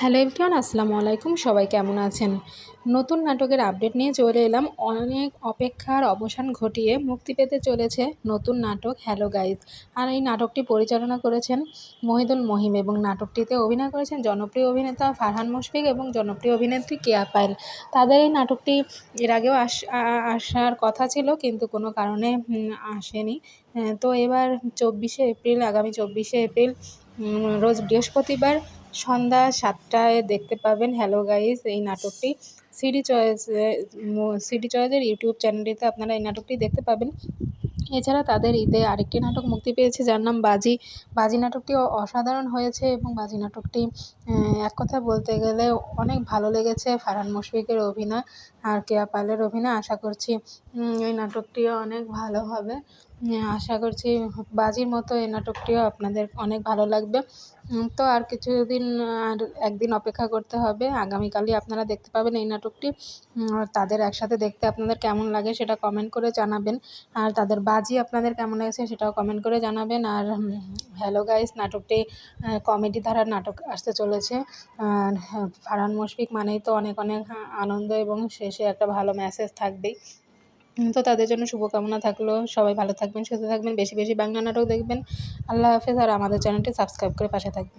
Hello everyone, আসসালামু আলাইকুম। সবাই কেমন আছেন? নতুন নাটকের আপডেট নিয়ে চলে এলাম। অনেক অপেক্ষার অবসান ঘটিয়ে মুক্তি পেতে চলেছে নতুন নাটক হ্যালো গাইজ। আর এই নাটকটি পরিচালনা করেছেন মহিদুল মহিম এবং নাটকটিতে অভিনয় করেছেন জনপ্রিয় অভিনেতা ফারহান মুশফিক এবং জনপ্রিয় অভিনেত্রী কেয়া পায়েল। তাদের এই নাটকটি এর আগেও আসার কথা ছিল, কিন্তু কোনো কারণে আসেনি। তো এবার আগামী 24শে এপ্রিল রোজ বৃহস্পতিবার সন্ধ্যা 7টায় দেখতে পাবেন হ্যালো গাইজ এই নাটকটি। সিডি চয়েসের ইউটিউব চ্যানেলটিতে আপনারা এই নাটকটি দেখতে পাবেন। এছাড়া তাদের ঈদে আরেকটি নাটক মুক্তি পেয়েছে, যার নাম বাজি। বাজি নাটকটিও অসাধারণ হয়েছে এবং বাজি নাটকটি এক কথায় বলতে গেলে অনেক ভালো লেগেছে। ফারহান মুশফিকের অভিনয় আর কেয়া পালের অভিনয়, আশা করছি এই নাটকটিও অনেক ভালো হবে। আশা করছি বাজির মতো এই নাটকটিও আপনাদের অনেক ভালো লাগবে। তো আর একদিন অপেক্ষা করতে হবে। আগামীকালই আপনারা দেখতে পাবেন এই নাটকটি। তাদের একসাথে দেখতে আপনাদের কেমন লাগে সেটা কমেন্ট করে জানাবেন। আর তাদের বাজি আপনাদের কেমন লেগেছে সেটাও কমেন্ট করে জানাবেন। আর হ্যালো গাইস নাটকটি কমেডি ধারার নাটক আসতে চলেছে। আর ফারহান মুশফিক মানেই তো অনেক অনেক আনন্দ এবং শেষে একটা ভালো মেসেজ থাকবেই। তো তাদের জন্য শুভকামনা থাকলো। সবাই ভালো থাকবেন, সুস্থ থাকবেন, বেশি বেশি বাংলা নাটক দেখবেন। আল্লাহ হাফেজ। আর আমাদের চ্যানেলটি সাবস্ক্রাইব করে পাশে থাকবেন।